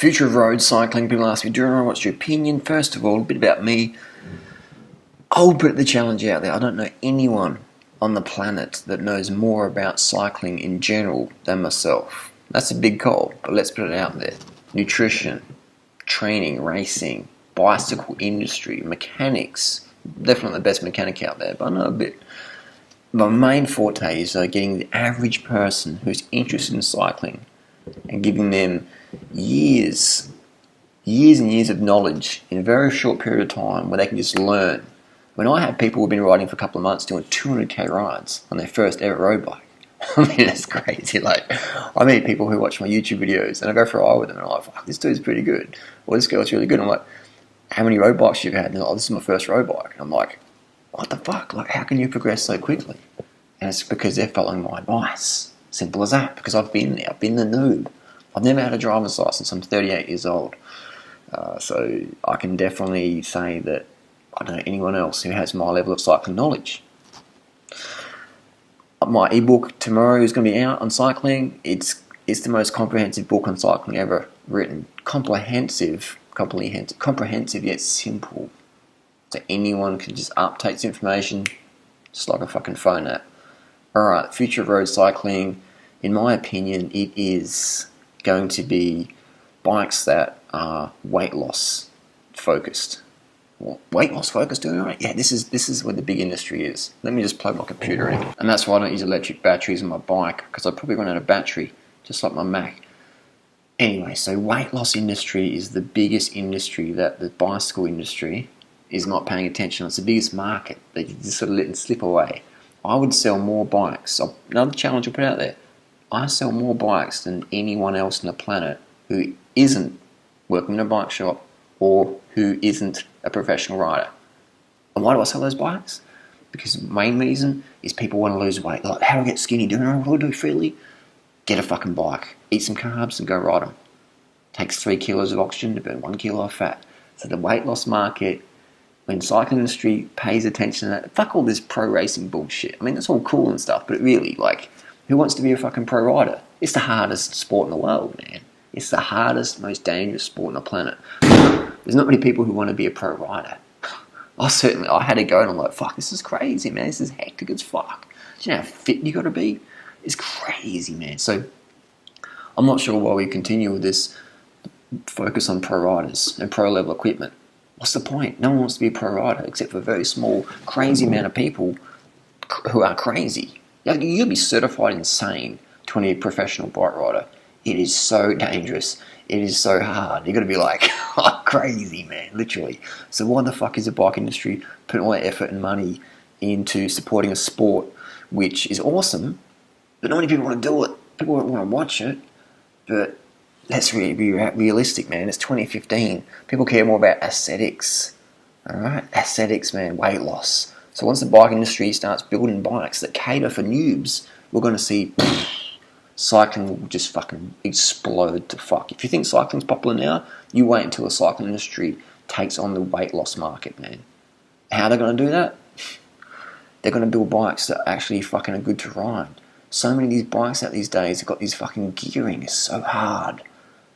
Future of road cycling. People ask me, Duro, what's your opinion? First of all, a bit about me. I'll put the challenge out there. I don't know anyone on the planet that knows more about cycling in general than myself. That's a big call, but let's put it out there. Nutrition, training, racing, bicycle industry, mechanics. Definitely the best mechanic out there, but I know a bit. My main forte is getting the average person who's interested in cycling and giving them years and years of knowledge in a very short period of time where they can just learn. When I have people who've been riding for a couple of months doing 200k rides on their first ever road bike, I mean, it's crazy. Like, I meet people who watch my YouTube videos and I go for a ride with them and I'm like, fuck, this dude's pretty good. Or this girl's really good. And I'm like, how many road bikes you've had? And they're like, oh, this is my first road bike. And I'm like, what the fuck? Like, how can you progress so quickly? And it's because they're following my advice. Simple as that. Because I've been there. I've been the noob. I've never had a driver's license. I'm 38 years old. So I can definitely say that I don't know anyone else who has my level of cycling knowledge. My ebook tomorrow is going to be out on cycling. It's the most comprehensive book on cycling ever written. Comprehensive yet simple. So anyone can just update the information just like a fucking phone app. Alright, future of road cycling, in my opinion, it is going to be bikes that are weight loss focused. Well, weight loss focused, doing it right? Yeah, this is where the big industry is. Let me just plug my computer in. And that's why I don't use electric batteries on my bike, because I probably run out of battery, just like my Mac. Anyway, so weight loss industry is the biggest industry that the bicycle industry is not paying attention. It's the biggest market that you just sort of let it slip away. I would sell more bikes. Another challenge I'll put out there. I sell more bikes than anyone else on the planet who isn't working in a bike shop or who isn't a professional rider. And why do I sell those bikes? Because the main reason is people want to lose weight. Like, how do I get skinny? Do I want to do freely? Get a fucking bike. Eat some carbs and go ride them. Takes 3 kilos of oxygen to burn 1 kilo of fat. So the weight loss market, when the cycling industry pays attention to that, fuck all this pro racing bullshit. I mean, that's all cool and stuff, but really, like, who wants to be a fucking pro rider? It's the hardest sport in the world, man. It's the hardest, most dangerous sport on the planet. There's not many people who want to be a pro rider. I had to go and I'm like, fuck, this is crazy, man. This is hectic as fuck. Do you know how fit you got to be? It's crazy, man. So I'm not sure why we continue with this focus on pro riders and pro level equipment. What's the point? No one wants to be a pro rider except for a very small, crazy amount of people who are crazy. You'll be certified insane to be a professional bike rider. It is so dangerous. It is so hard. You've got to be like, oh, crazy, man, literally. So why the fuck is the bike industry putting all that effort and money into supporting a sport which is awesome, but not many people want to do it? People want to watch it, but let's be realistic, man. It's 2015. People care more about aesthetics. All right? Aesthetics, man, weight loss. So once the bike industry starts building bikes that cater for noobs, we're going to see cycling will just fucking explode to fuck. If you think cycling's popular now, you wait until the cycling industry takes on the weight loss market, man. How are they going to do that? They're going to build bikes that actually fucking are good to ride. So many of these bikes out these days have got these fucking gearing. It's so hard.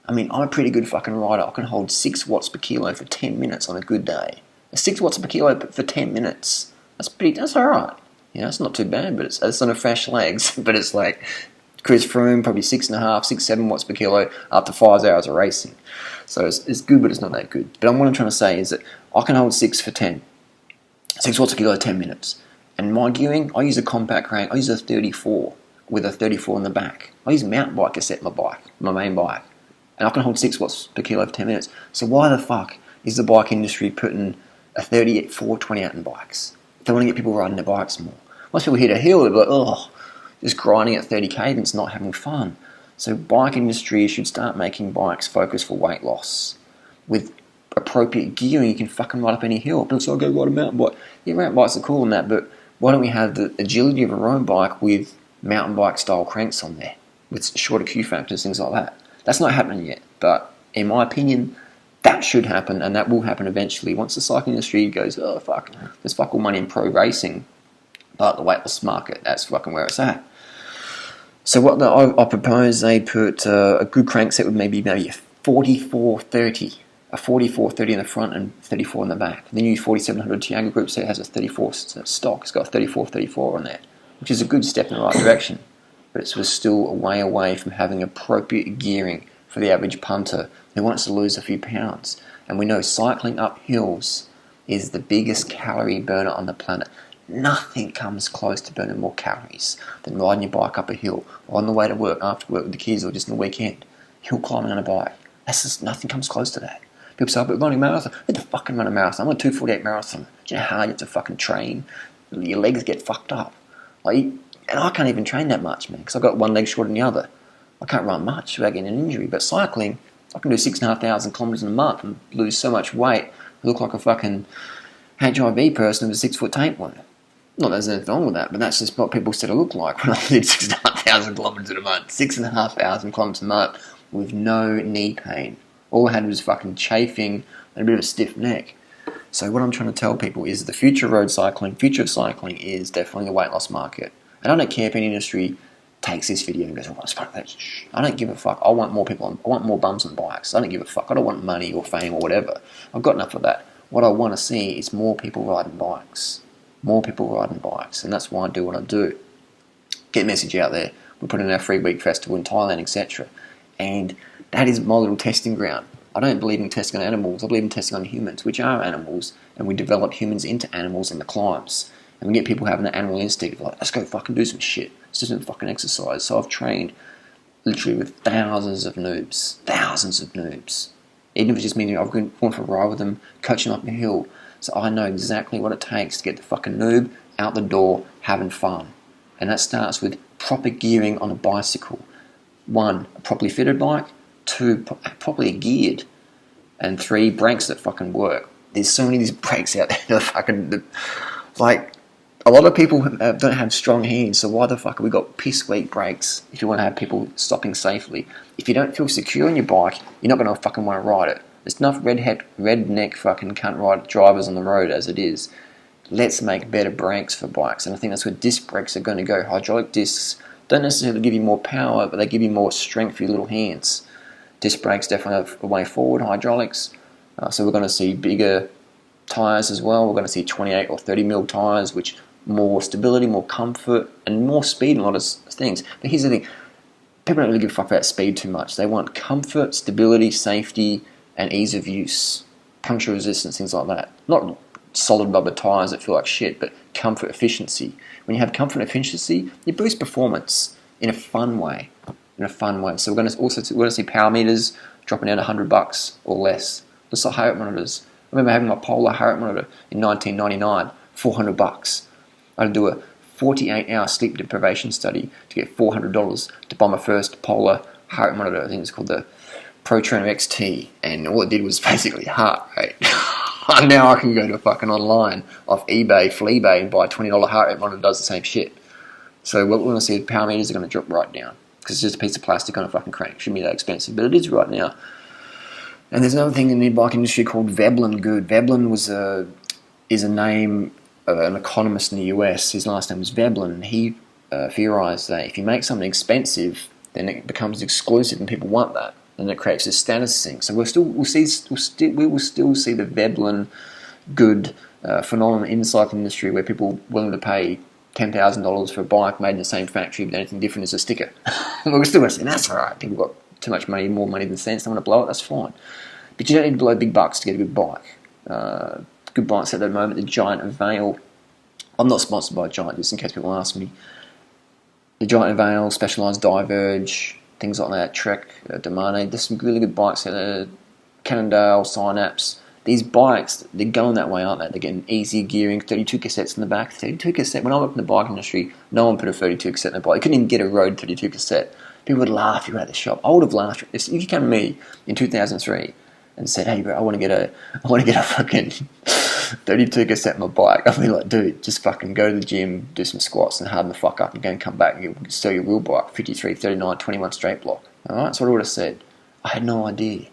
I mean, I'm a pretty good fucking rider. I can hold 6 watts per kilo for 10 minutes on a good day. 6 watts per kilo for 10 minutes. That's alright. You know, it's not too bad, but it's on a fresh legs. But it's like Chris Froome, probably 6.5, 7 watts per kilo after 5 hours of racing. So it's good, but it's not that good. But what I'm trying to say is that I can hold 6 for 10. 6 watts per kilo, 10 minutes. And my gearing, I use a compact crank. I use a 34 with a 34 in the back. I use a mountain bike to set my main bike. And I can hold 6 watts per kilo for 10 minutes. So why the fuck is the bike industry putting a 38, 20 out in bikes? They want to get people riding their bikes more. Once people hit a hill, they're like, oh, just grinding at 30 cadence, not having fun. So bike industry should start making bikes focused for weight loss. With appropriate gearing, you can fucking ride up any hill. But so I'll go ride a mountain bike. Yeah, mountain bikes are cool and that, but why don't we have the agility of a road bike with mountain bike style cranks on there? With shorter Q factors, things like that. That's not happening yet, but in my opinion, that should happen, and that will happen eventually. Once the cycling industry goes, oh fuck, there's fuck all money in pro racing, but the weightless market, that's fucking where it's at. So what I propose, they put a good crankset with maybe 44.30. A 44.30 in the front and 34 in the back. The new 4700 Tiago Group set has a 34 stock. It's got a 34.34 on there, which is a good step in the right direction. But it was still a way away from having appropriate gearing for the average punter who wants to lose a few pounds. And we know cycling up hills is the biggest calorie burner on the planet. Nothing comes close to burning more calories than riding your bike up a hill, or on the way to work, after work with the kids, or just on the weekend. Hill climbing on a bike. That's just, nothing comes close to that. People say, but running a marathon, I had to fucking run a marathon. I'm a 2:48 marathon. Do you know how hard you have to fucking train? Your legs get fucked up. And I can't even train that much, man, because I've got one leg shorter than the other. I can't run much without getting an injury. But cycling, I can do 6,500 kilometres in a month and lose so much weight. I look like a fucking HIV person with a 6-foot tapeworm. Not that there's anything wrong with that, but that's just what people said I look like when I did 6,500 kilometres in a month. 6,500 kilometres a month with no knee pain. All I had was fucking chafing and a bit of a stiff neck. So what I'm trying to tell people is the future of road cycling, future of cycling is definitely the weight loss market. And I don't care if any industry takes this video and goes, oh, fuck that. I don't give a fuck. I want more people I want more bums on bikes. I don't give a fuck. I don't want money or fame or whatever. I've got enough of that. What I want to see is more people riding bikes. More people riding bikes. And that's why I do what I do. Get the message out there. We put in our 3-week festival in Thailand, etc. And that is my little testing ground. I don't believe in testing on animals. I believe in testing on humans, which are animals, and we develop humans into animals in the climbs. And we get people having that animal instinct, like, let's go fucking do some shit. Let's do some fucking exercise. So I've trained literally with thousands of noobs. Even if it just means I've gone for a ride with them, coaching up a hill. So I know exactly what it takes to get the fucking noob out the door having fun. And that starts with proper gearing on a bicycle. 1, a properly fitted bike. 2, properly geared. And 3, brakes that fucking work. There's so many of these brakes out there that fucking... Like, a lot of people don't have strong hands, so why the fuck have we got piss-weak brakes if you want to have people stopping safely? If you don't feel secure on your bike, you're not going to fucking want to ride it. There's enough redneck fucking cunt ride drivers on the road as it is. Let's make better brakes for bikes, and I think that's where disc brakes are going to go. Hydraulic discs don't necessarily give you more power, but they give you more strength for your little hands. Disc brakes definitely a way forward, hydraulics. So we're going to see bigger tyres as well. We're going to see 28 or 30 mil tyres, which more stability, more comfort, and more speed in a lot of things. But here's the thing. People don't really give a fuck about speed too much. They want comfort, stability, safety, and ease of use. Puncture resistance, things like that. Not solid rubber tyres that feel like shit, but comfort, efficiency. When you have comfort and efficiency, you boost performance in a fun way. So we're going to see power meters dropping down $100 or less. Just like heart monitors. I remember having my Polar heart monitor in 1999, $400. I had to do a 48-hour sleep deprivation study to get $400 to buy my first Polar heart monitor. I think it's called the ProTrainer XT, and all it did was basically heart rate. Now I can go to fucking online off eBay, Fleabay, and buy a $20 heart rate monitor that does the same shit. So what we're going to see, power meters are going to drop right down because it's just a piece of plastic on a fucking crank. Shouldn't be that expensive, but it is right now. And there's another thing in the bike industry called Veblen Good. Veblen is a name of an economist in the US. His last name was Veblen, and he theorized that if you make something expensive, then it becomes exclusive, and people want that, and it creates this status thing. So we will still see the Veblen Good phenomenon in the cycling industry, where people are willing to pay $10,000 for a bike made in the same factory, but anything different is a sticker. But we're still going to say that's all right. People got too much money, more money than sense. They want to blow it. That's fine. But you don't need to blow big bucks to get a good bike. Good bikes at the moment, the Giant Avail. I'm not sponsored by Giant, just in case people ask me. The Giant Avail, Specialized Diverge, things like that, Trek, Domane. There's some really good bikes out there. Cannondale, Synapse. These bikes, they're going that way, aren't they? They're getting easier gearing, 32 cassettes in the back. 32 cassette. When I worked in the bike industry, no one put a 32 cassette in the bike. You couldn't even get a road 32 cassette. People would laugh if you were at the shop. I would have laughed if you came to me in 2003 and said, "Hey, bro, I want to get a fucking 32 cassette on my bike." I'd be like, "Dude, just fucking go to the gym, do some squats, and harden the fuck up, and go and come back and sell your real bike, 53, 39, 21 straight block." All right, that's what I would have said. I had no idea.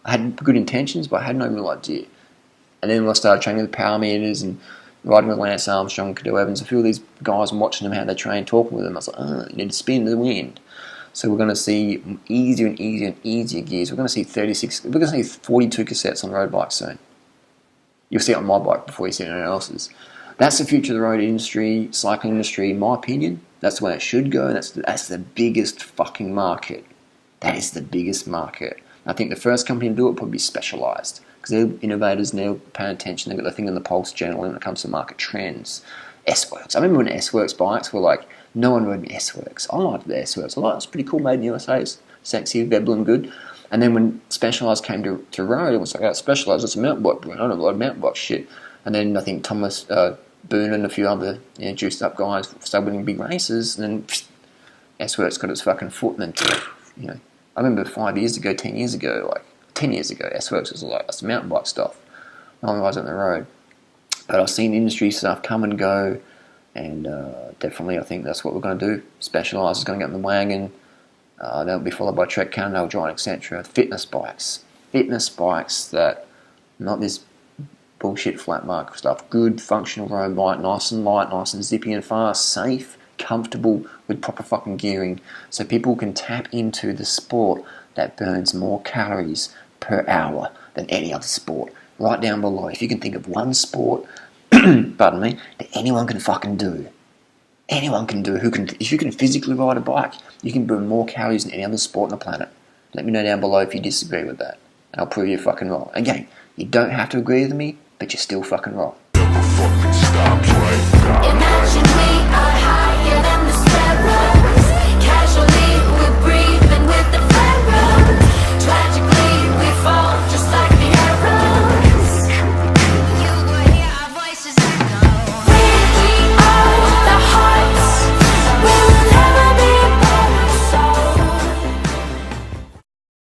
I had good intentions, but I had no real idea. And then when I started training with power meters and riding with Lance Armstrong, Cadell Evans, a few of these guys and watching them how they train, talking with them, I was like, "Oh, you need to spin to the wind." So we're going to see easier and easier and easier gears. We're going to see 36, we're going to see 42 cassettes on road bikes soon. You'll see it on my bike before you see anyone else's. That's the future of the road industry, cycling industry, in my opinion. That's the way it should go. That's the biggest fucking market. That is the biggest market. I think the first company to do it will probably be Specialized, because they're innovators and they're paying attention. They've got their thing in the pulse generally when it comes to market trends. S-Works. I remember when S-Works bikes were like, no one rode an S-Works. I liked the S-Works. I thought it was pretty cool, made in the USA. It's sexy, Veblen, good. And then when Specialized came to road, it was like, oh, Specialized, it's a mountain bike brand. I don't know a lot of mountain bike shit. And then I think Thomas Boone and a few other juiced up guys started winning big races. And then S-Works got its fucking foot. And then, I remember 10 years ago, S-Works was like, that's mountain bike stuff. No one rides on the road. But I've seen industry stuff come and go, and definitely I think that's what we're going to do. Specialized is going to get in the wagon. That'll be followed by Trek, Cannondale, Giant, etc. Fitness bikes that, not this bullshit flat mark stuff. Good, functional road bike, nice and light, nice and zippy and fast, safe, comfortable, with proper fucking gearing, so people can tap into the sport that burns more calories per hour than any other sport. Right down below, if you can think of one sport, pardon me, that anyone can fucking do. Anyone can do. If you can physically ride a bike, you can burn more calories than any other sport on the planet. Let me know down below if you disagree with that, and I'll prove you fucking wrong. Again, you don't have to agree with me, but you're still fucking wrong. Imagine me